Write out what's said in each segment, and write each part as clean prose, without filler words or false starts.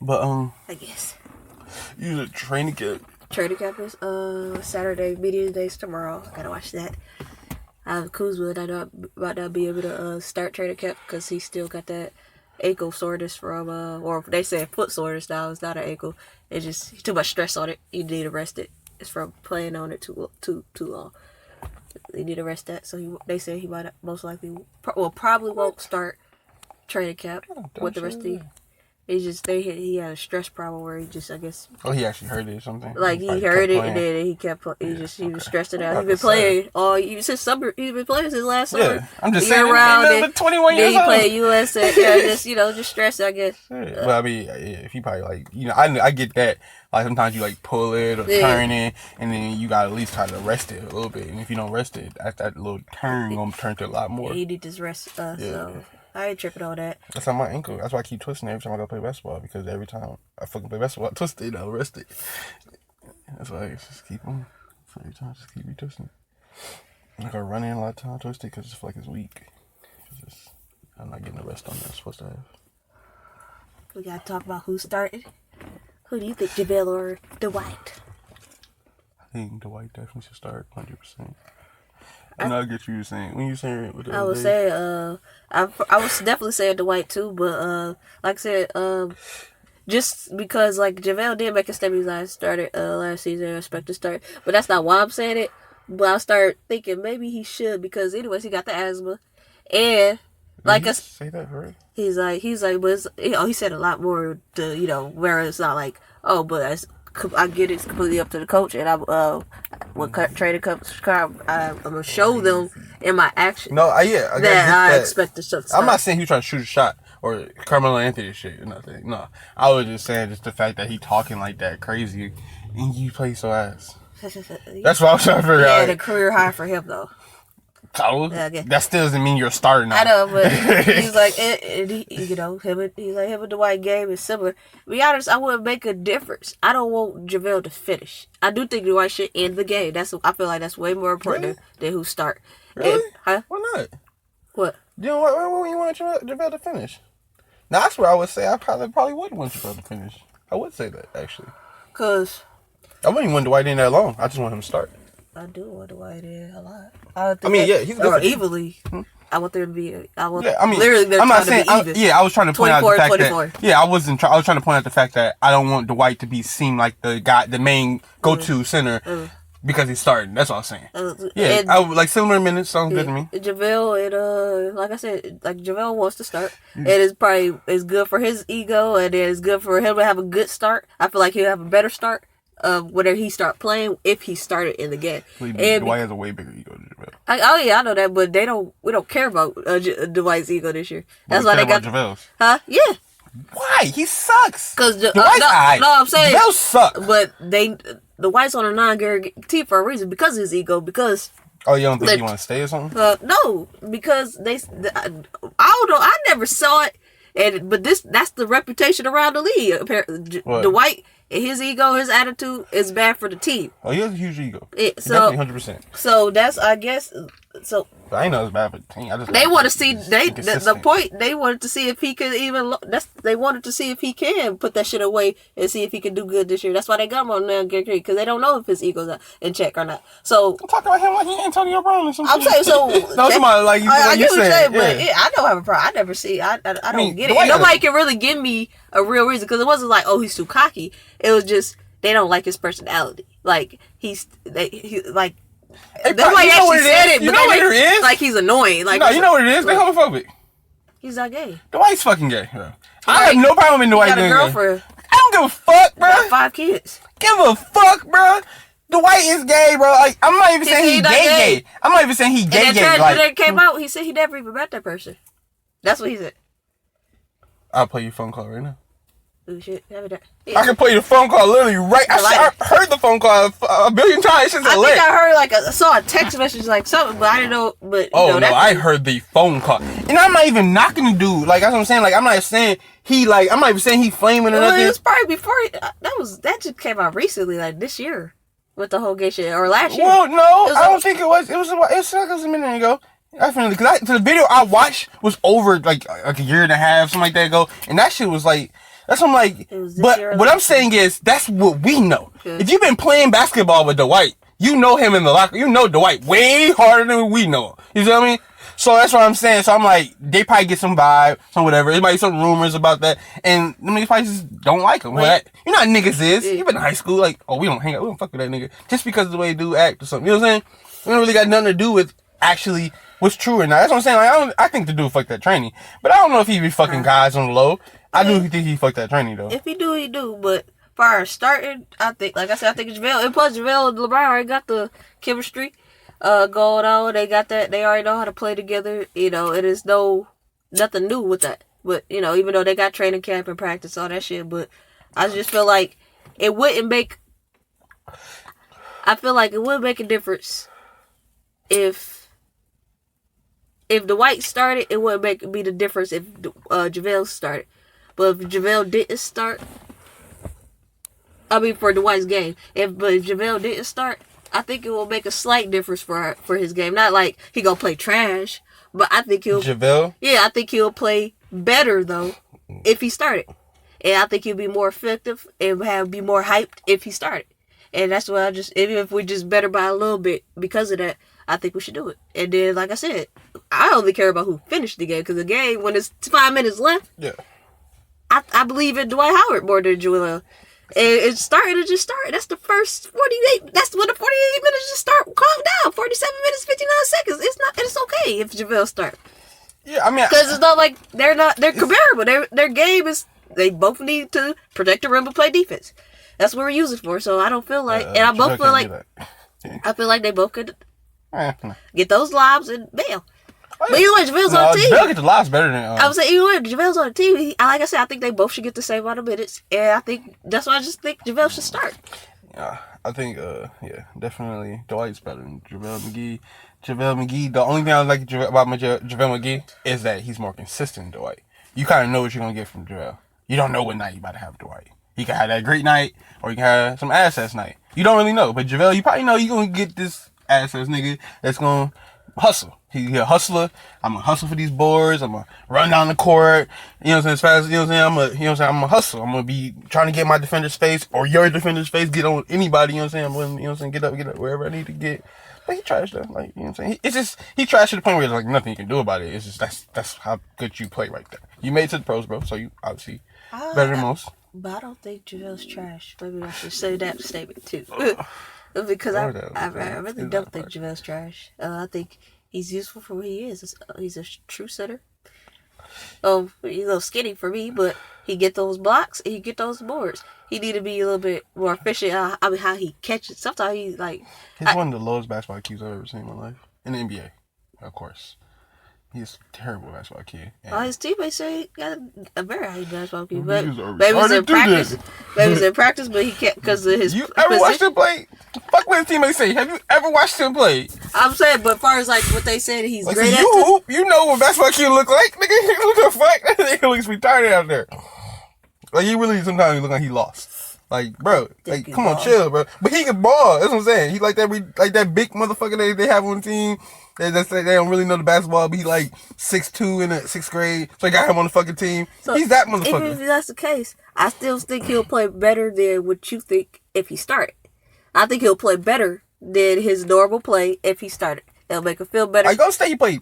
But I guess. you a training camp. Training camp is Saturday. Media days tomorrow. I gotta watch that. Kuzma might not be able to start training camp because he still got that ankle soreness from or they say foot soreness now. It's not an ankle. It's just too much stress on it. You need to rest it. It's from playing on it too long. You need to rest that. So they say he might most likely probably won't start training camp with the rest of the. It's just he had a stress problem where he just, I guess. Oh, he actually heard it or something. Like he heard it and then he kept. He was stressed it out. He's been playing since summer. He's been playing since last summer. Yeah, I'm just saying. Around 21 years old. Then he played US. Just stressed. I guess. Well, I mean, if he probably I get that. Like sometimes you pull it or turn it, and then you gotta at least try to rest it a little bit. And if you don't rest it, that little turn gonna turn to a lot more. He need this rest. So. I ain't tripping on that. That's on my ankle. That's why I keep twisting every time I go play basketball, because every time I fucking play basketball, I twist it, I'll rest it. That's why I just keep on. So every time I just keep retwisting. I go run in a lot of time, twist it, because I just feel like it's weak. I'm not getting the rest on that I'm supposed to have. We gotta talk about who started. Who do you think, JaVale or Dwight? I think Dwight definitely should start 100%. And I'll get you saying when you saying it with the I would say I was definitely saying Dwight too, but like I said, just because JaVale did make a step, he started last season, I expect to start, but that's not why I'm saying it. But I start thinking maybe he should, because anyways he got the asthma, and say that for real. He's like, but he said a lot more to where it's not like but I get it's completely up to the coach, and when training comes, I'm gonna show them in my action. No, I expect the stuff. I'm not saying he was trying to shoot a shot or Carmelo Anthony shit or nothing. No, I was just saying just the fact that he talking like that crazy, and you play so ass. That's what I was trying to figure out. Yeah, the career high for him though. So that still doesn't mean you're a starter now. I know, but he's like, him and Dwight game is similar. To be honest, I wouldn't make a difference. I don't want JaVale to finish. I do think Dwight should end the game. I feel like that's way more important than who start. Really? Why not? What? You know what? Why you want JaVale to finish? Now that's what I would say. I probably would want JaVale to finish. I would say that actually. Cause I wouldn't even want Dwight in that long. I just want him to start. I do want Dwight in a lot. He's good. Or evenly. I want there to be. Literally, I'm not saying. I was trying to point out the fact that. I was trying to point out the fact that I don't want Dwight to be seen like the main go-to center because he's starting. That's all I'm saying. I would like similar minutes. Sounds good to me. JaVale, like I said, JaVale wants to start. It's good for his ego, and it's good for him to have a good start. I feel like he'll have a better start. Whenever he start playing, if he started in the game. Dwight has a way bigger ego than JaVale. I know that, but we don't care about Dwight's ego this year. That's why they got JaVale's. Huh? Yeah. Why? He sucks. Because Dwight's alright. No, I'm saying JaVale sucks. But Dwight's on a non-guaranteed team for a reason, because of his ego. Because you don't think he want to stay or something? No, because I don't know. I never saw it, but that's the reputation around the league. Apparently, Dwight. His ego, his attitude is bad for the team. Oh, he has a huge ego. Definitely 100%. So that's, I guess, so. But I know it's bad for the team. They want to see, the point, they wanted to see if he could they wanted to see if he can put that shit away and see if he can do good this year. That's why they got him on now, because they don't know if his ego's in check or not. So. I'm talking about him like he Antonio Brown or something. I'm saying, so. No, somebody like you. I get what you're saying, but I don't have a problem. I never see, I don't get it. And nobody can really give me a real reason, because it wasn't like, he's too cocky. It was just they don't like his personality. Like the way he actually said it, but what it is? Like he's annoying. Like no, you know what it is? They're homophobic. He's not gay. Dwight's fucking gay. I have no problem in Dwight being gay. Girlfriend. I don't give a fuck, bro. Got 5 kids. Give a fuck, bro. Dwight is gay, bro. Like I'm not even saying he's gay. I'm not even saying he gay. That came out. He said he never even met that person. That's what he said. I'll play your phone call right now. Oh shit! I can play the phone call literally right. I heard the phone call a billion times. I think I heard I saw a text message something, but I didn't know. But I heard the phone call. And I'm not even knocking the dude. Like that's what I'm saying. Like I'm not saying I'm not even saying he flaming or nothing. It was probably before that just came out recently, like this year, with the whole gay shit, or last year. Well, no, I don't think it was. It was a minute ago. Definitely, because the video I watched was over like a year and a half, something like that ago, and that shit was like That's what I'm like. But what I'm saying is, that's what we know. Okay. If you've been playing basketball with Dwight, you know him in the locker. You know Dwight way harder than we know him. You feel me? So that's what I'm saying. So I'm like, they probably get some vibe, some whatever. There might be some rumors about that, and them niggas probably just don't like him. Well, you know how niggas is. You been in high school, like, oh, we don't hang out, we don't fuck with that nigga just because of the way dude act or something. You know what I'm saying? We don't really got nothing to do with actually what's true or not. That's what I'm saying. Like, I think the dude fucked that training, but I don't know if he be fucking guys on the low. I do think he fucked that training though. If he do, he do. But for starting, I think, like I said, I think it's JaVale. And plus, JaVale and LeBron already got the chemistry going on. They got that. They already know how to play together. You know, it is nothing new with that. But you know, even though they got training camp and practice, all that shit. But I just feel like it wouldn't make. I feel like it would make a difference if Dwight started. It wouldn't be the difference if JaVale started. But if JaVale didn't start, I mean for Dwight's game. If JaVale didn't start, I think it will make a slight difference for his game. Not like he gonna play trash, but I think JaVale? Yeah, I think he'll play better though if he started. And I think he'll be more effective and be more hyped if he started. And that's why even if we just better by a little bit because of that, I think we should do it. And then, like I said, I only care about who finished the game because the game, when it's 5 minutes left, yeah, I believe in Dwight Howard more than JaVale. And it just started. That's the first 48. That's when the 48 minutes just start. Calm down. 47 minutes, 59 seconds. It's okay if JaVale start. Yeah, I mean, because it's not like they're comparable. Their game is, they both need to protect the rim and play defense. That's what we're using for. So I don't feel like, and I both feel like, I feel like they both could get those lobs and bail. But either way, JaVale's on the team. JaVale get the lobs better than. I would say either way, JaVale's on the team. Like I said, I think they both should get the same amount of minutes, and I think that's why I just think JaVale should start. Yeah, I think, definitely Dwight's better than JaVale McGee. JaVale McGee, the only thing I like about JaVale McGee is that he's more consistent than Dwight. You kind of know what you're gonna get from JaVale. You don't know what night you about to have Dwight. He can have that great night, or you can have some ass night. You don't really know, but JaVale, you probably know you're gonna get this ass nigga that's gonna hustle. He's a hustler. I'm gonna hustle for these boards. I'm gonna run down the court. You know what I'm saying? As fast as, you know what I'm saying? I'm gonna hustle. I'm gonna be trying to get my defender's space or your defender's space. Get on anybody. You know what I'm saying? I'm willing, you know what I'm saying? Get up wherever I need to get. But he trashed though. Like, you know what I'm saying? It's just, he trashed to the point where there's like nothing you can do about it. It's just, that's how good you play right there. You made it to the pros, bro. So you obviously better than most. But I don't think JaVale's trash. Maybe I should say that statement too. Because I really don't think JaVale's trash. I think he's useful for what he is. He's a true setter. Oh, he's a little skinny for me, but he get those blocks and he get those boards. He need to be a little bit more efficient. I mean, how he catches. Sometimes he's like... He's one of the lowest basketball IQs I've ever seen in my life. In the NBA, of course. He's a terrible basketball kid. His teammates say he got a very high basketball kid. But maybe it's in practice. Maybe it's in practice, but he can't because of his. You ever watched him play? Fuck what his teammates say. Have you ever watched him play? I'm saying, but as far as like what they said, he's like, great at. You know what basketball kid look like? Nigga, what the fuck? That nigga looks retarded out there. Like he really sometimes look like he lost. Like bro, like come on, chill, bro. But he can ball. That's what I'm saying. He like that big motherfucker they have on the team. They don't really know the basketball, but he like 6'2" in the 6th grade. So they got him on the fucking team. So he's that motherfucker. Even if that's the case, I still think he'll play better than what you think if he started. I think he'll play better than his normal play if he started. It'll make him feel better. I go stay. He played.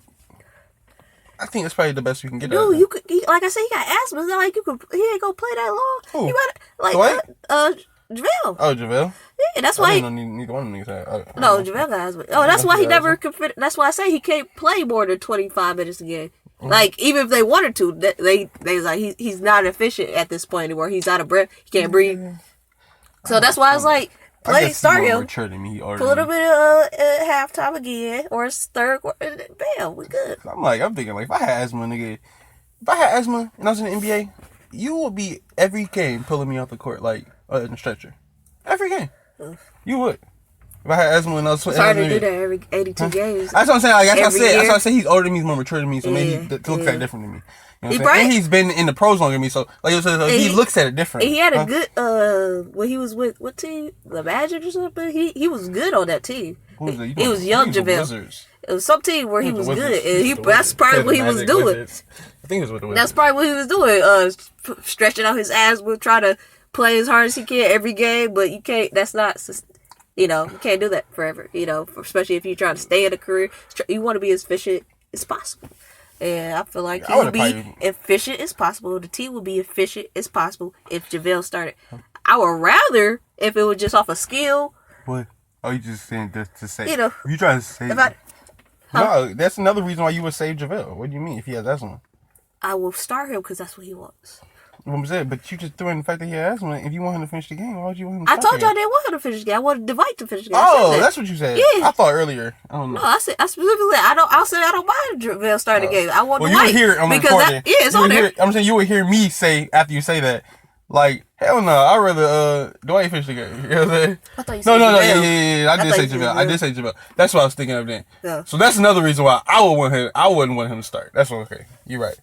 I think that's probably the best we can get. Dude, you could. Like I said, he got asthma. It's not like you could. He ain't gonna play that long. Who? You gotta like JaVale. Oh, JaVale. Yeah, that's why. Neither one of them niggas. No, JaVale got asthma. Oh, that's why he never could fit. That's why I say he can't play more than 25 minutes a game. Mm-hmm. Like even if they wanted to, they like he's not efficient at this point where he's out of breath. He can't breathe. So that's why I was like, start him. Put him in halftime again or third quarter. Bam, we good. I'm thinking like if I had asthma, nigga. If I had asthma and I was in the NBA, you would be every game pulling me off the court like in a stretcher. Every game. You would. If I had asthma and I was... It's hard to do that every 82 games. That's what I'm saying. Like, that's what I said. He's older than me. He's more mature than me. So maybe he looks at it different than me. You know what I'm saying? And he's been in the pros longer than me. So like he looks at it different. He had a good... when he was with... What team? The Magic or something? He was good on that team. He was young JaVale. It was some team where he was good, and that's Wizards. probably Yeah, what he the was Magic doing. Wizards. I think it was with the Wizards. That's probably what he was doing. Stretching out his ass with trying to play as hard as he can every game, but you can't. That's not. You can't do that forever. Especially if you're trying to stay in a career, you want to be as efficient as possible. And I feel like he would be efficient as possible. The team would be efficient as possible if JaVale started. I would rather if it was just off a skill. What? Oh, you just saying to say? You trying to say? No, that's another reason why you would save JaVale. What do you mean if he has asthma? I will start him because that's what he wants. What I'm saying, but you just threw in the fact that he had asthma. If you want him to finish the game, why would you want him to I told you I didn't want him to finish the game. I wanted Dwight to finish the game. Oh, that's what you said. Yeah. I thought earlier. I don't know. No, I specifically, I don't mind JaVale starting the game. I want Dwight. You would hear it on the recording. It's on there. I'm saying you would hear me say, after you say that, like, hell no, I'd rather Dwight finish the game. You know what I'm saying? I thought you said No, JaVale. yeah. I did say JaVale. That's what I was thinking of then. Yeah. So that's another reason why I wouldn't want him to start. That's okay. You're right.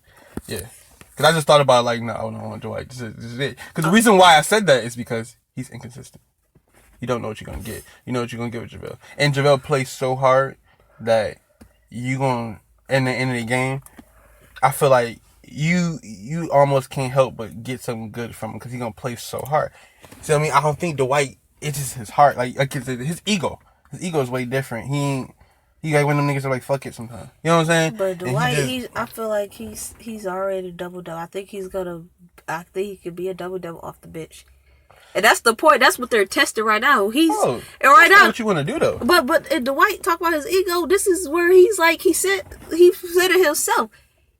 Yeah. Because I just thought about, like, no, I don't want Dwight. This is it. Because the reason why I said that is because he's inconsistent. You don't know what you're going to get. You know what you're going to get with JaVale. And JaVale plays so hard that you're going to, in the end of the game, I feel like you almost can't help but get something good from him because he's going to play so hard. So, I mean, I don't think Dwight, it's just his heart. Like his ego. His ego is way different. He like when them niggas are like, fuck it sometimes. You know what I'm saying? But Dwight, I feel like he's already double-double. I think he could be a double-double off the bench. And that's the point. That's what they're testing right now. And right now, what you want to do though. But Dwight talk about his ego. This is where he's like he said it himself.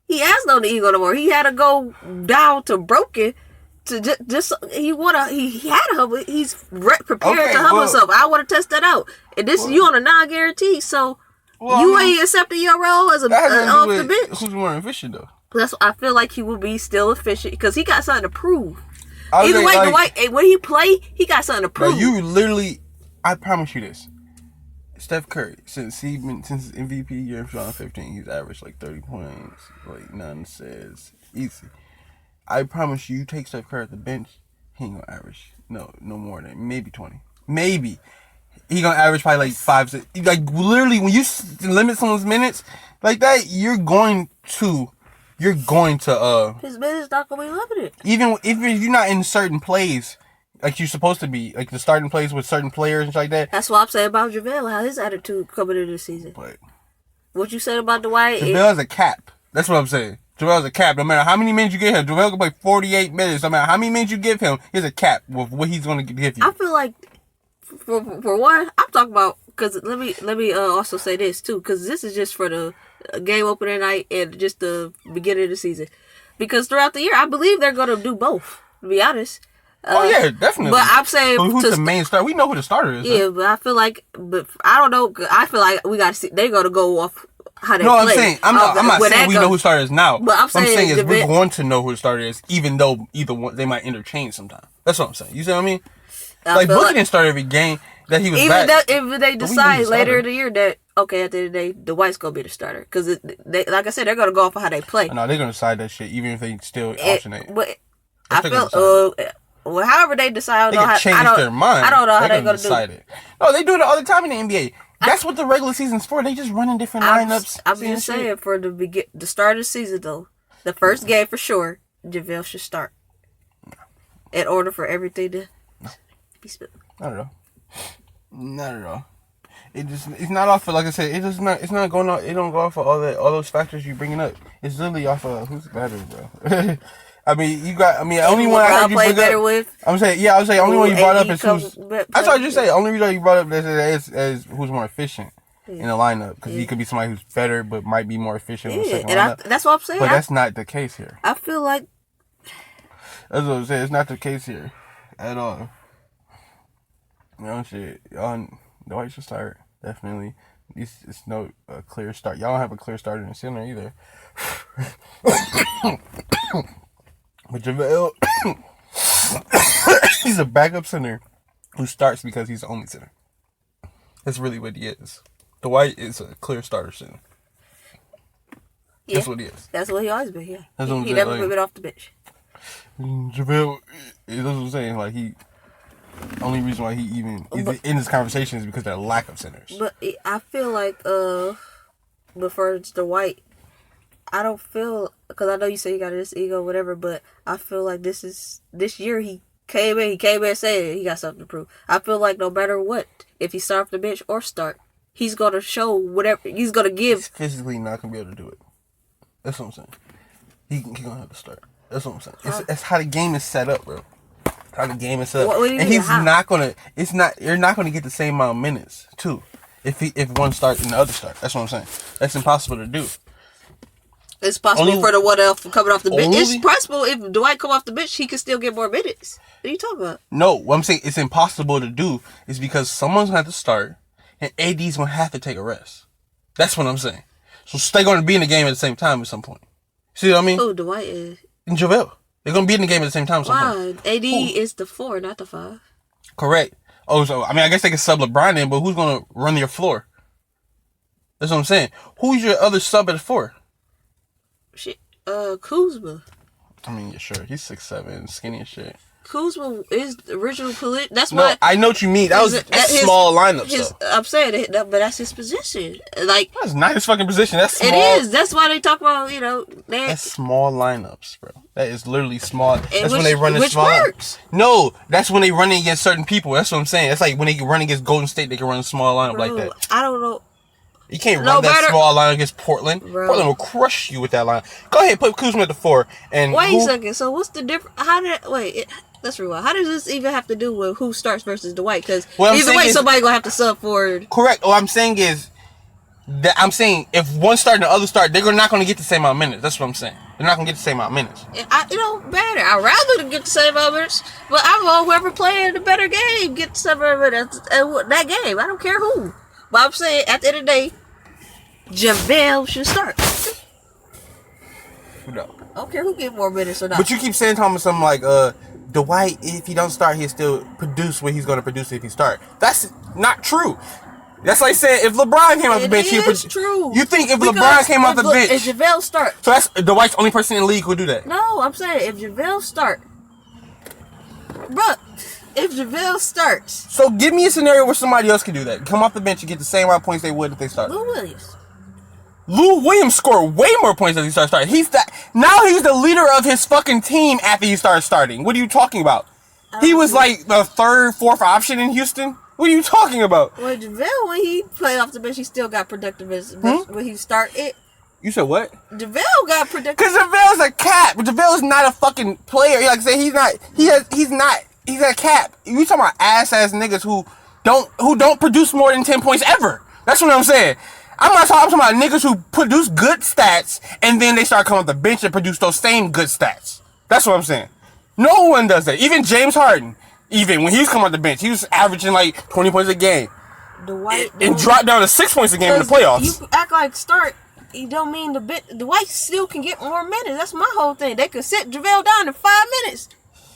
He has no ego no more. He had to go down to broken to just he had to humble. He's prepared to humble himself. I want to test that out. And this you on a non-guarantee, so you ain't accepting your role as off the bench. Who's more efficient though? That's I feel like he will be still efficient because he got something to prove. Either way, Dwight, when he play, he got something to prove. You literally, I promise you this. Steph Curry, since his MVP year in 2015, he's averaged like 30 points, like 9 assists, easy. I promise you take Steph Curry at the bench, he ain't gonna average no more than maybe 20. Maybe. He gonna average probably like 5, 6. Like literally, when you limit someone's minutes like that, you're going to his minutes not gonna be limited. Even if you're not in certain plays like you're supposed to be, like the starting plays with certain players and like that. That's what I'm saying about JaVale, how his attitude coming into the season. But what you said about Dwight, JaVale's a cap. That's what I'm saying. JaVale's a cap. No matter how many minutes you give him, JaVale can play 48 minutes. No matter how many minutes you give him, he's a cap with what he's gonna give you. I feel like for one, I'm talking about because let me also say this too, because this is just for the game opener night and just the beginning of the season. Because throughout the year, I believe they're gonna do both. To be honest. Yeah, definitely. But I'm saying who's the main star? We know who the starter is. Yeah, but I feel like, I don't know. I feel like we got to see. They're gonna go off how they play. I'm saying I'm not saying we know who the starter is now. But I'm saying is we're going to know who the starter is, even though either one they might interchange sometime. That's what I'm saying. You see what I mean? Like Booker didn't start every game that he was back. If they decide later in the year that at the end of the day, Dwight's gonna be the starter because like I said, they're gonna go off of how they play. No, they're gonna decide that shit even if they still alternate. But I feel however they decide, they can change their mind. I don't know how they're gonna decide it. No, they do it all the time in the NBA. That's what the regular season's for. They just running different lineups. I'm just saying for the start of the season though, the first game for sure, JaVale should start in order for everything to be split. Not at all. It's not off of, like I said, it's not going off. It don't go off of all those factors you bringing up. It's literally off of who's better, bro. I mean, the only one I play better with. I'm saying, the only one you brought up is who's. That's what I just say. The only reason you brought up is who's more efficient in the lineup because he could be somebody who's better but might be more efficient in the second lineup. That's what I'm saying. But that's not the case here. I feel like that's what I'm saying. It's not the case here at all. You know, shit. Dwight should start definitely. It's no clear start. Y'all don't have a clear starter in the center either. But JaVale, he's a backup center who starts because he's the only center. That's really what he is. Dwight is a clear starter center. Yeah, that's what he is. That's what he always been. Yeah, that's what he never been off the bench. JaVale, that's what I'm saying. Like only reason why he even is in this conversation is because of their lack of centers. But I feel like But for Dwight, I don't feel, because I know you say he got this ego, whatever, but I feel like this year he came in saying he got something to prove. I feel like no matter what, if he start off the bench or start, he's gonna show whatever he's gonna give. He's physically not gonna be able to do it. That's what I'm saying. He gonna have to start. That's what I'm saying. It's how the game is set up, bro. How the game is set up, and he's not gonna. You're not gonna get the same amount of minutes too. If one starts and the other starts, that's what I'm saying. That's impossible to do. It's possible for the one else coming off the bench. It's possible if Dwight come off the bench, he can still get more minutes. What are you talking about? No, what I'm saying it's impossible to do is because someone's gonna have to start and AD's gonna have to take a rest. That's what I'm saying. So they're gonna be in the game at the same time at some point. See what I mean? Oh, Dwight is. And JaVale. They're gonna be in the game at the same time at some point. AD is the 4, not the 5. Correct. Oh, so I guess they can sub LeBron in, but who's gonna run your floor? That's what I'm saying. Who's your other sub at 4? Shit, Kuzma. Yeah, sure. He's 6'7", skinny as shit. Kuzma is the original That's why. No, I know what you mean. That was small lineup stuff. I'm saying that, but that's his position. Like, that's not his fucking position. That's small. It is. That's why they talk about, that's small lineups, bro. That is literally small. That's when they run which small. Works. No, that's when they run against certain people. That's what I'm saying. That's like when they run against Golden State, they can run a small lineup like that. I don't know. You can't run that small line against Portland. Bro. Portland will crush you with that line. Go ahead, put Kuzma at the 4. And wait a second. So what's the difference? Let's rewind. How does this even have to do with who starts versus Dwight? Because either way, somebody gonna have to sub forward. Correct. What I'm saying is that if one start and the other start, they're not gonna get the same amount of minutes. That's what I'm saying. They're not gonna get the same amount of minutes. It don't matter. I'd rather them get the same amount of minutes, but I want whoever playing the better game get the same amount of minutes at that game. I don't care who. But I'm saying at the end of the day, JaVale should start. No. I don't care who get more minutes or not. But you keep saying something like Dwight, if he don't start, he'll still produce what he's going to produce if he start. That's not true. That's like saying if LeBron came off the bench, it is true. You think if LeBron came off the bench, if JaVale start, so that's Dwight's only person in the league who would do that. No, I'm saying if JaVale start, bro. If JaVale starts, so give me a scenario where somebody else can do that. Come off the bench and get the same amount of points they would if they start. Lou Williams scored way more points as he started starting. Now he's the leader of his fucking team after he started starting. What are you talking about? He was like the 3rd, 4th option in Houston. What are you talking about? Well, JaVale, when he played off the bench, he still got productive when he started. You said what? JaVale got productive. Because JaVale's a cat. But JaVale's not a fucking player. Like I said, he's a cap. You talking about ass niggas who don't produce more than 10 points ever. That's what I'm saying. I'm talking about niggas who produce good stats and then they start coming off the bench and produce those same good stats. That's what I'm saying. No one does that. Even James Harden, even when he was coming off the bench, he was averaging like 20 points a game. And dropped down to 6 points a game in the playoffs. You act like start. You don't mean Dwight still can get more minutes. That's my whole thing. They could sit JaVale down in 5 minutes.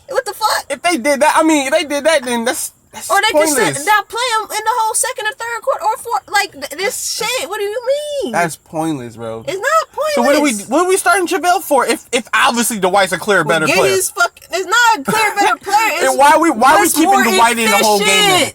What the fuck? If they did that, then that's or they pointless. can sit down, play him in the whole 2nd or 3rd quarter or 4th. Like this shit. What do you mean? That's pointless, bro. It's not pointless. So what are we starting JaVale for? If obviously Dwight's a clear better player. It's not a clear better player. And why are we keeping Dwight in the whole game? Then?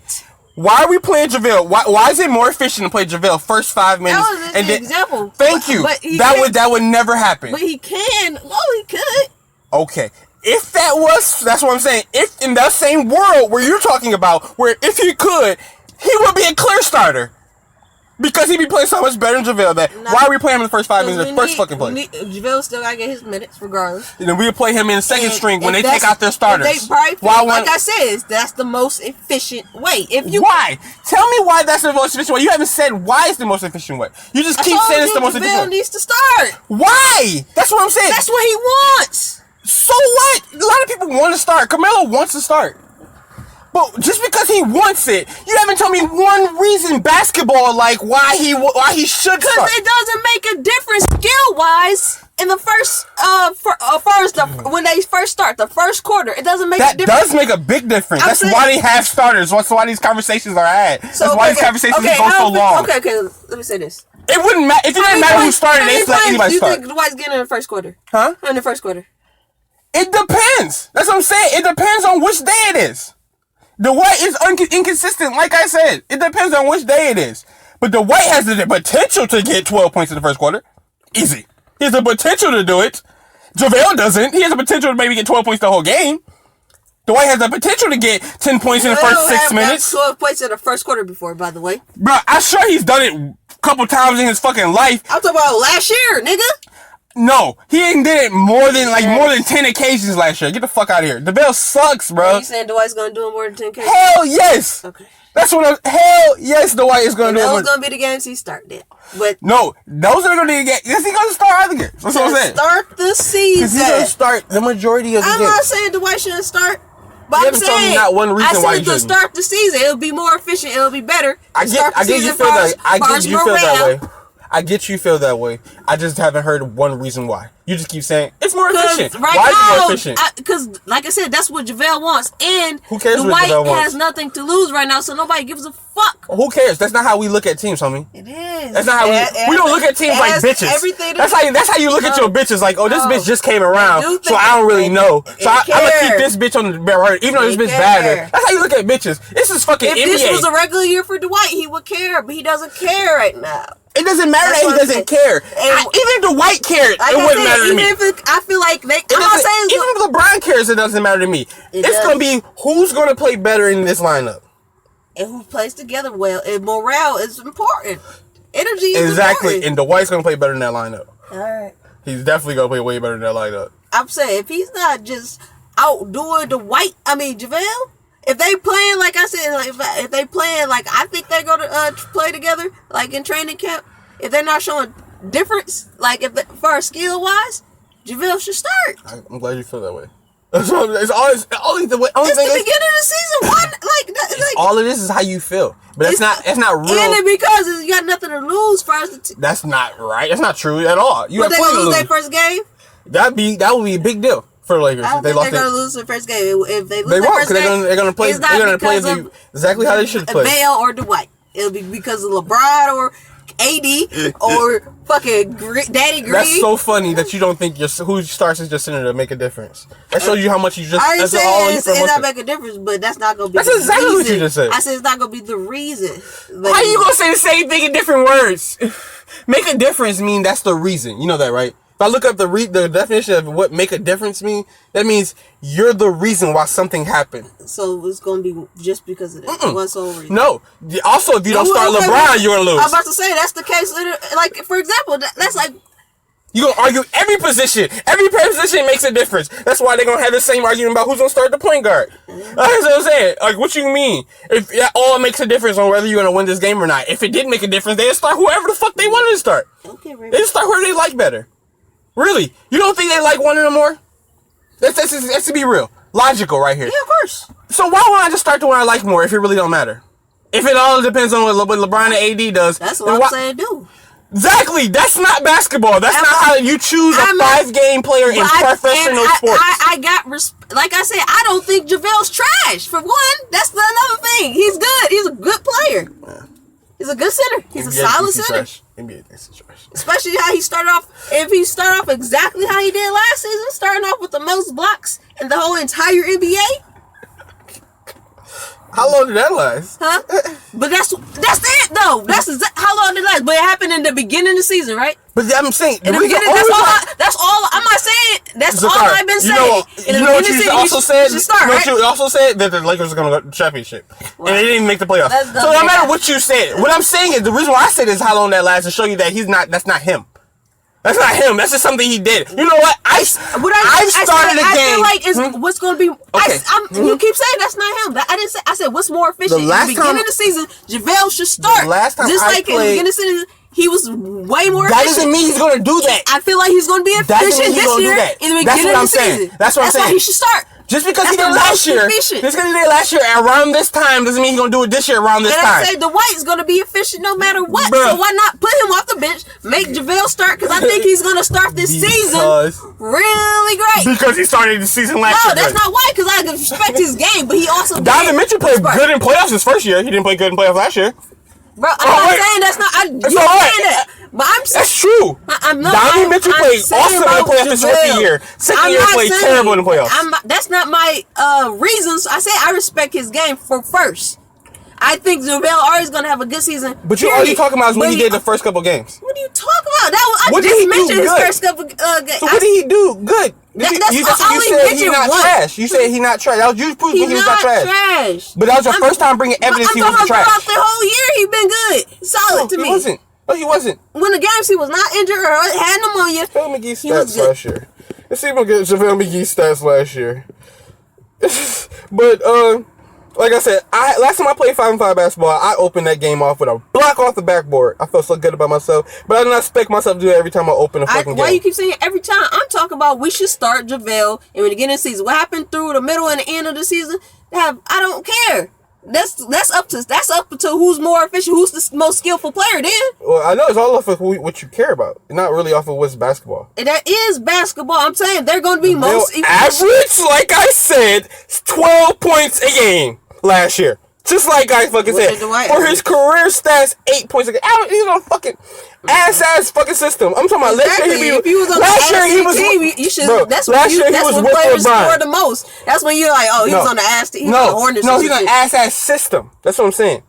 Why are we playing JaVale? Why is it more efficient to play JaVale first 5 minutes? That was an example. Thank you. That would never happen. But he can. Oh, he could. Okay. If that's what I'm saying. If in that same world where you're talking about, where if he could, he would be a clear starter. Because he'd be playing so much better than JaVale. Why are we playing him in the first 5 minutes of the first fucking play? JaVale still gotta get his minutes regardless. And then we'll play him in the second string when they take out their starters. Like I said, that's the most efficient way. Why? Tell me why that's the most efficient way. You haven't said why it's the most efficient way. You just keep saying it's the most efficient way. JaVale needs to start. Why? That's what I'm saying. That's what he wants. So what? A lot of people want to start. Carmelo wants to start. But just because he wants it, you haven't told me one reason basketball like why he should start. Because it doesn't make a difference skill wise in the first when they first start the first quarter. It doesn't make a difference. That does make a big difference. That's why they have starters. That's why these conversations are had. That's why these conversations go so long. Okay. Let me say this. It wouldn't matter if it didn't matter who started. They just let anybody start. Do you think Dwight's getting in the first quarter? Huh? In the first quarter. It depends. That's what I'm saying. It depends on which day it is. Dwight is inconsistent, like I said. It depends on which day it is. But Dwight has the potential to get 12 points in the first quarter. Easy. He has the potential to do it. JaVale doesn't. He has the potential to maybe get 12 points the whole game. Dwight has the potential to get 10 points in the first 6 minutes. 12 points in the first quarter before, by the way. Bro, I'm sure he's done it a couple times in his fucking life. I'm talking about last year, nigga. No, he ain't did it more than 10 occasions last year. Get the fuck out of here. JaVale sucks, bro. Are you saying Dwight's gonna do it more than 10 occasions? Hell yes. Okay. That's what hell yes, Dwight is gonna do it. Those gonna be the games he started. But no, those are gonna be the games. Yes, he's gonna start either game. That's what I'm saying. Start the season. Because he's gonna start the majority of the games. I'm not saying Dwight shouldn't start. But You I'm haven't told me saying, not one reason why he to shouldn't. start the season, it'll be more efficient. It'll be better. I get you feel that way. I get you feel that way. I just haven't heard one reason why. You just keep saying it's more efficient. Right why now, is it more efficient? Because, like I said, that's what JaVale wants. And who cares what Dwight JaVale wants? has nothing to lose right now, so nobody gives a fuck. Who cares? That's not how we look at teams, homie. It is. That's not how we don't look at teams like bitches. That's how you look at your bitches. Like, oh, this bitch just came around, so I don't really know. So I'm gonna keep this bitch on the right, even though this bitch bad. That's how you look at bitches. This is fucking NBA. If this was a regular year for Dwight, he would care, but he doesn't care right now. It doesn't matter that he doesn't care. Even if Dwight cared, it wouldn't matter to me. I feel like even if LeBron cares, it doesn't matter to me. It's gonna be who's gonna play better in this lineup. And who plays together well. And morale is important. Energy is exactly. important. And Dwight's gonna play better in that lineup. Alright. He's definitely gonna play way better in that lineup. I'm saying, if he's not just outdoing JaVale, if they playing like I said, like if they playing like I think they're gonna play together, like in training camp, if they're not showing difference, like if far as skill wise, JaVale should start. I'm glad you feel that way. It's the beginning of the season. Why? All of this is how you feel, but that's not real. And because you got nothing to lose for us. That's not right. That's not true at all. You have they gonna lose their first game? That would be a big deal for the Lakers. I don't think they're gonna lose their first game. If they lose their first game, they're gonna play. They're gonna play exactly how they should play. Bale or Dwight. It'll be because of LeBron or AD or fucking Daddy Green. That's so funny that you don't think who starts as your center to make a difference. That shows you how much you just. I say it's not make a difference, but that's not gonna be. That's exactly what you just said. I said it's not gonna be the reason. How you gonna say the same thing in different words? Make a difference mean that's the reason. You know that, right? If I look up the definition of what make a difference mean, that means you're the reason why something happened. So it's gonna be just because of that. One sole reason. No. Also, if you don't start LeBron, you're gonna lose. I'm about to say that's the case. Like for example, that's like. You gonna argue every position. Every position makes a difference. That's why they're gonna have the same argument about who's gonna start the point guard. That's what I'm saying. Like, what you mean? If that all makes a difference on whether you're gonna win this game or not. If it did make a difference, they'd start whoever the fuck they wanted to start. Okay, right. They'd start whoever they like better. Really? You don't think they like one of them more? That's to be real. Logical right here. Yeah, of course. So why won't I just start the one I like more if it really don't matter? If it all depends on what LeBron and AD does. That's what I'm saying do. Exactly. That's not basketball. That's not how you choose a 5-game player in professional sports. I got like I said, I don't think JaVale's trash. For one, that's another thing. He's good. He's a good player. Yeah. He's a good center. He's a solid center. NBA thinks he's trash. Especially how he started off. If he started off exactly how he did last season, starting off with the most blocks in the whole entire NBA. How long did that last? Huh? But that's it though. That's how long did it last. But it happened in the beginning of the season, right? But I'm saying in the beginning. That's all. I'm not saying. That's all I've been saying. You know what you also said? You also said that the Lakers are going to go to the championship, and they didn't even make the playoffs. So no matter what you said, what I'm saying is the reason why I said is how long that lasts to show you that he's not. That's not him. That's not him. That's just something he did. You know what? I've started a game. I feel like what's going to be. Okay. You keep saying that's not him. I didn't say. I said what's more efficient. In the beginning of the season, JaVale should start. The last time just like in the beginning of the season, he was way more efficient. That doesn't mean he's going to do that. I feel like he's going to be efficient this year in the beginning of the season. That's what I'm saying. That's why he should start. Just because he did last year, around this time doesn't mean he's gonna do it this year around this time. And I say Dwight's gonna be efficient no matter what. Bruh. So why not put him off the bench, make JaVale start? Because I think he's gonna start this season really great. Because he started the season last year. No, that's not why. Because I respect his game, but he also. Donovan Mitchell played good in playoffs his first year. He didn't play good in playoffs last year. Bro, I'm not saying that's not. You're saying that. But I'm saying. That's true. Donovan Mitchell played awesome in the playoffs his rookie year. Second year played terrible in the playoffs. That's not my reasons. I say I respect his game for first. I think JaVale already is gonna have a good season. But all you talking about is what he did the first couple games. What are you talking about? I what just did he mentioned do his good? first couple games. So what did he do good? You said he's not trash. You said he's not trash. That was you proving he was not trash. But that was your first time bringing evidence he was trash. Throughout the whole year, he been good, solid to me. He wasn't. No, he wasn't. When the games he was not injured or had pneumonia, JaVale McGee stats last year. Let's see if we get JaVale McGee stats last year. But like I said, last time I played 5-on-5 basketball, I opened that game off with a block off the backboard. I felt so good about myself, but I did not expect myself to do it every time I open a fucking game. Why you keep saying every time? I'm talking about we should start JaVale in the beginning of the season. What happened through the middle and the end of the season? I don't care. That's up to who's more efficient, who's the most skillful player. Then. Well, I know it's all off of what you care about, not really off of what's basketball. That is basketball. I'm saying they're going to be most average. Like I said, 12 points a game last year. Just like I fucking said. For his career stats, 8 points a game. He's on fucking ass fucking system. I'm talking about last year. If he was on the ass team, you should. Bro, that's when players score the most. That's when you're like, oh, he was on the ass team. No, he's on the ass system. That's what I'm saying.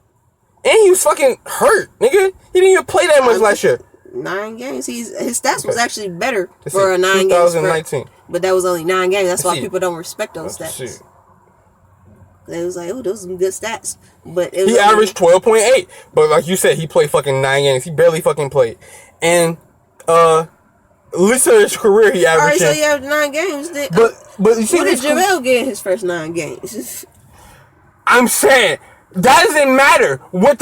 And he was fucking hurt, nigga. He didn't even play that much last year. 9 games. His stats was actually better for a 9 games. 2019. But that was only 9 games. That's why people don't respect those stats. They was like, oh, those are some good stats. But he averaged 12.8. But like you said, he played fucking 9 games. He barely fucking played. And listen to his career, he averaged. Alright, so you have 9 games. Then, but you see, what did JaVale get in his first 9 games? I'm saying that doesn't matter. What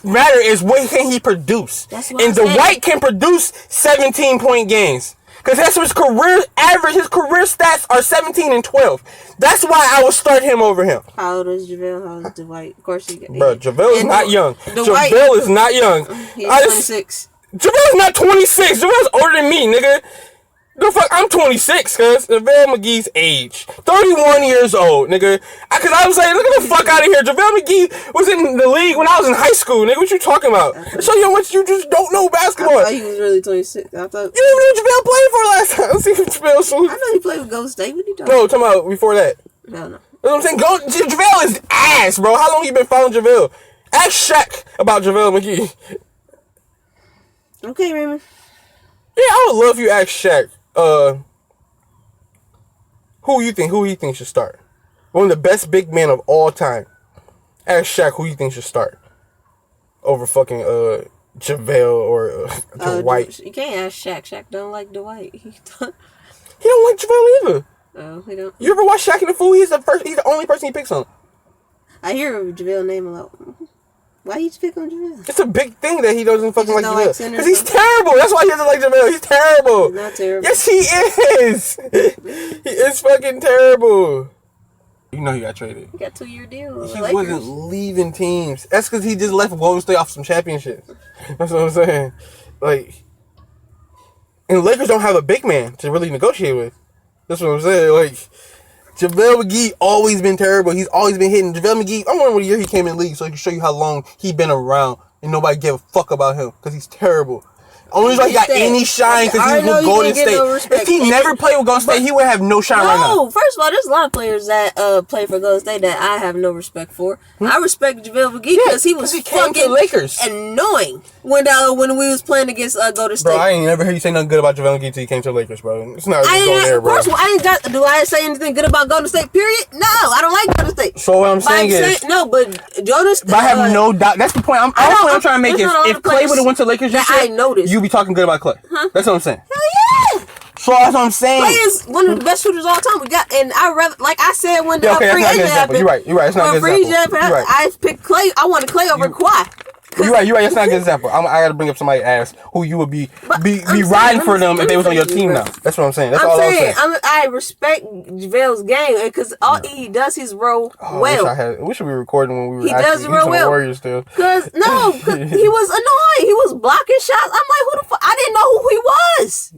matter is what can he produce. And Dwight can produce 17-point games. Because that's what his career average. His career stats are 17 and 12. That's why I would start him over him. How old is JaVale? How old is Dwight? Of course he got. Bro, JaVale is not young. JaVale is not young. He's 26. JaVale's not 26. JaVale's older than me, nigga. The fuck, I'm 26, cuz. JaVale McGee's age. 31 years old, nigga. Cause I was like, look at the fuck out of here. JaVale McGee was in the league when I was in high school, nigga. What you talking about? Show you how much you just don't know basketball. I thought he was really 26. I thought. You didn't even know JaVale played for last time. Let's see if JaVale so. I know he played with Golden State. What are you talking about? No, talking about before that. No. That's what I'm saying. JaVale is ass, bro. How long you been following JaVale? Ask Shaq about JaVale McGee. Okay, Raymond. Yeah, I would love if you ask Shaq. Who you think should start? One of the best big men of all time. Ask Shaq who you think should start over fucking JaVale or Dwight. You can't ask Shaq. Shaq don't like Dwight. He don't like JaVale either. Oh, he don't. You ever watch Shaq in the Fool? He's the only person he picks on. I hear JaVale name a lot. Why you pick on JaVale? It's a big thing that he doesn't fucking like JaVale. Because he's terrible. That's why he doesn't like JaVale. He's terrible. He's not terrible. Yes, he is. He is fucking terrible. You know he got traded. He got 2-year deal. He wasn't leaving teams. That's because he just left Golden State off some championships. That's what I'm saying. Like, and Lakers don't have a big man to really negotiate with. That's what I'm saying. Like, JaVale McGee always been terrible. He's always been hitting. JaVale McGee, I wonder what year he came in the league so he can show you how long he been around and nobody gave a fuck about him because he's terrible. Only reason he got any shine because he was with Golden State. If he never played with Golden State, he would have no shine right now. No, first of all, there's a lot of players that play for Golden State that I have no respect for. I respect JaVale McGee because he was fucking Lakers. annoying when we was playing against Golden State. Bro, I ain't never heard you say nothing good about JaVale McGee until he came to the Lakers, bro. It's not going there, bro. Of course, do I say anything good about Golden State, period? No, I don't like Golden State. So what I'm saying is... No, but Golden State... But I have no doubt. That's the point I'm trying to make is if Clay would have went to the Lakers this year, you'd be talking good about Clay. Huh? That's what I'm saying. Hell yeah! So that's what I'm saying. Clay is one of the best shooters of all time. We got, and I rather, like I said when the free agent happened. You're right. It's not a good example. I picked Clay. I wanted Clay over Kawhi. You're right. That's not a good example. I gotta bring up somebody ass who you would be riding for them if they was on your team now. That's what I'm saying. That's all I'm saying. I respect JaVale's game because all he does his role well. We should be recording when we were. He does it real well. Warriors still. Cause he was annoying. He was blocking shots. I'm like, who the fuck? I didn't know who he was.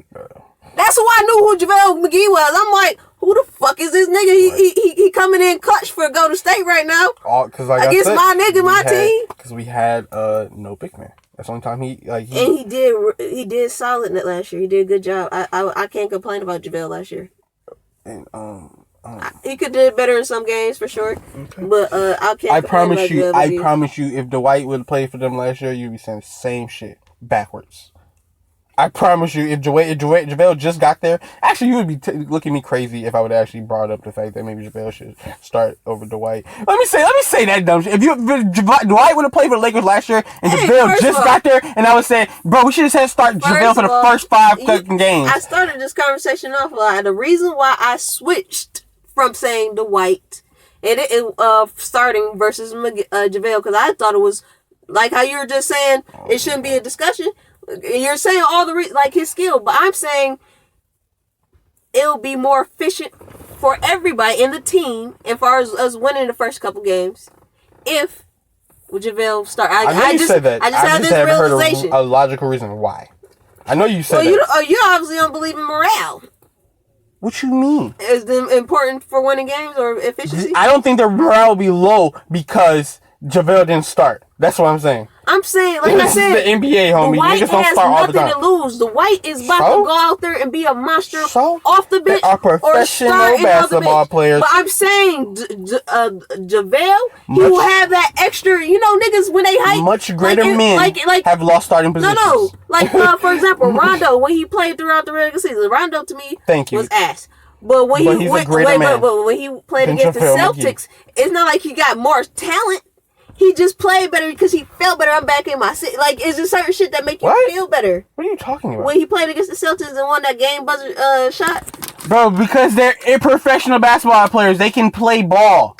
That's who I knew who JaVale McGee was. I'm like, who the fuck is this nigga? He coming in clutch for Golden State right now. Because like against my nigga, my team. Because we had no big man. That's the only time and he did solid in it last year. He did a good job. I can't complain about JaVale last year. And He could do better in some games for sure. Okay. But I promise you, if Dwight would play for them last year, you'd be saying the same shit backwards. I promise you, if JaVale just got there, actually, you would be looking at me crazy if I would actually brought up the fact that maybe JaVale should start over Dwight. Let me say that dumb shit. If Dwight would have played for the Lakers last year and JaVale just got there, and I would say, bro, we should have said start JaVale for the first 5 games. I started this conversation off the reason why I switched from saying Dwight and starting versus JaVale, because I thought it was like how you were just saying it shouldn't be a discussion. You're saying all the like his skill, but I'm saying it'll be more efficient for everybody in the team as far as us winning the first couple games if JaVale start. I just had this realization. Heard a logical reason why. I know you said that. You obviously don't believe in morale. What you mean? Is it important for winning games or efficiency? I don't think the morale will be low because JaVale didn't start. That's what I'm saying. I'm saying, like I said, the NBA, homie. Dwight Niggas don't start all the time. has nothing to lose. Dwight is about to go out there and be a monster off the bench. They are professional basketball players. But I'm saying, JaVale, he will have that extra. Niggas when they hike, much greater men have lost starting positions. No, like for example, Rondo when he played throughout the regular season, Rondo to me was ass. But when he played against the Celtics, it's not like he got more talent. He just played better because he felt better. I'm back in my city. Like, is there certain shit that make you feel better? What are you talking about? When he played against the Celtics and won that game buzzer shot? Bro, because they're professional basketball players. They can play ball.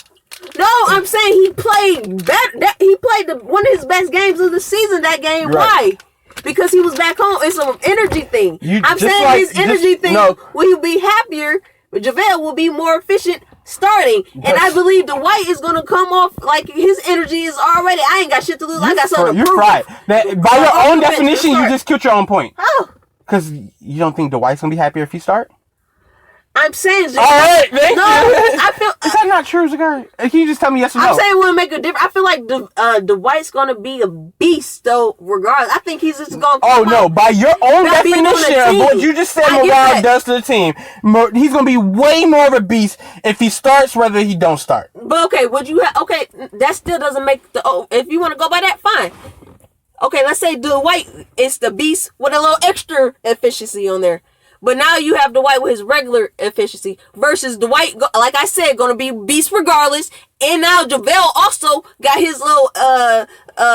No, I'm saying he played better. He played one of his best games of the season that game. Right. Why? Because he was back home. It's an energy thing. I'm saying his energy thing, will he be happier? JaVale will be more efficient starting, and I believe Dwight is gonna come off like his energy is already. I ain't got shit to lose. I got something to prove. You're right. By your own definition, you just killed your own point. How? Because you don't think Dwight's gonna be happier if he start? I'm saying, all right, thank you. I feel is that not true, Zagari? Can you just tell me yes or no? I'm saying it wouldn't make a difference. I feel like Dwight's gonna be a beast though, regardless. I think he's just gonna. Oh no! By your own definition of what you just said, morale does to the team, he's gonna be way more of a beast if he starts, rather he don't start. But okay, that still doesn't make the. If you want to go by that, fine. Okay, let's say Dwight is the beast with a little extra efficiency on there. But now you have Dwight with his regular efficiency versus Dwight, like I said, going to be beast regardless. And now JaVale also got his little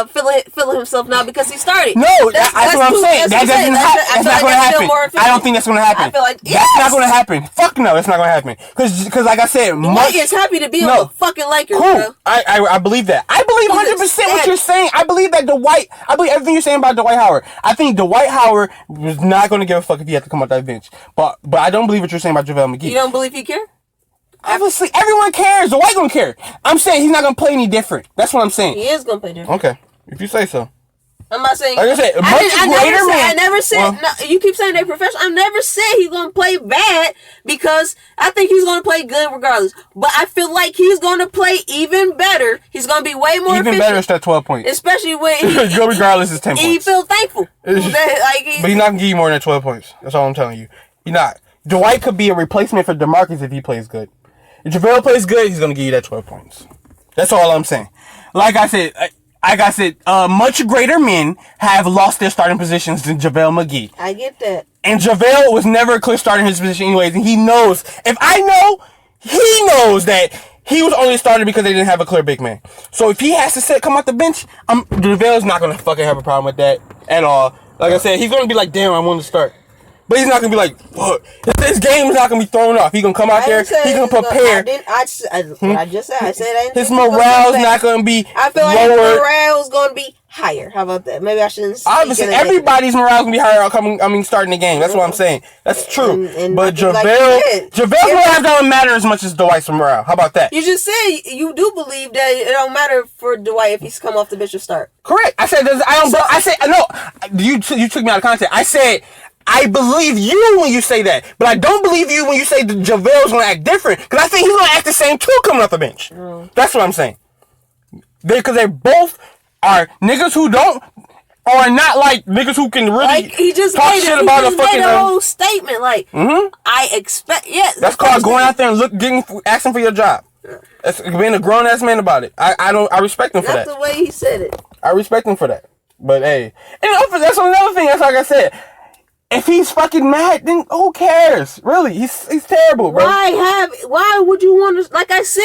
feeling himself now because he started. No, that's what I'm saying. That doesn't happen. That's not going to happen. I don't think that's going to happen. I feel like that's not going to happen. Fuck no, it's not going to happen. Because like I said, Dwight is happy to be on the fucking Lakers. Cool. Bro. I believe that. I believe 100% what you're saying. I believe that I believe everything you're saying about Dwight Howard. I think Dwight Howard was not going to give a fuck if he had to come off that bench. But I don't believe what you're saying about JaVale McGee. You don't believe he cares? Obviously, everyone cares. Dwight gonna care. I'm saying he's not gonna play any different. That's what I'm saying. He is gonna play different. Okay, if you say so. I'm not saying. Like I said, I never said. No, you keep saying they're professional. I never said he's gonna play bad because I think he's gonna play good regardless. But I feel like he's gonna play even better. He's gonna be way more efficient. Even better is that 12 points. Especially when go regardless is 10 points. He feel thankful. But he's not gonna give you more than 12 points. That's all I'm telling you. He's not. Dwight could be a replacement for DeMarcus if he plays good. If JaVale plays good, he's going to give you that 12 points. That's all I'm saying. Like I said, much greater men have lost their starting positions than JaVale McGee. I get that. And JaVale was never a clear starter in his position anyways. And he knows, he knows that he was only started because they didn't have a clear big man. So if he has to come off the bench, JaVale's not going to fucking have a problem with that at all. Like I said, he's going to be like, damn, I want to start. But he's not going to be like, fuck. This game is not going to be thrown off. He's going to come out there. He's going to prepare. I just said. I said his morale's not going to be I feel like his morale's going to be higher. How about that? Maybe I shouldn't. Obviously, everybody's morale's going to be higher starting the game. That's what I'm saying. That's true. But JaVale's morale doesn't matter as much as Dwight's morale. How about that? You just said you do believe that it don't matter for Dwight if he's come off the bench or start. Correct. I said, you took me out of context. I said, I believe you when you say that, but I don't believe you when you say that JaVale's going to act different, because I think he's going to act the same too coming off the bench. That's what I'm saying. Because they both are niggas who don't Or not like niggas who can really Like he just talk made shit it, about he a just made fucking. a whole statement. Like I expect, That's called going out there and asking for your job. That's being a grown ass man about it. I respect him for that. That's the way he said it. I respect him for that. But hey, and that's another thing. That's like I said. If he's fucking mad, then who cares? Really, he's terrible, bro. Why would you want to? Like I said.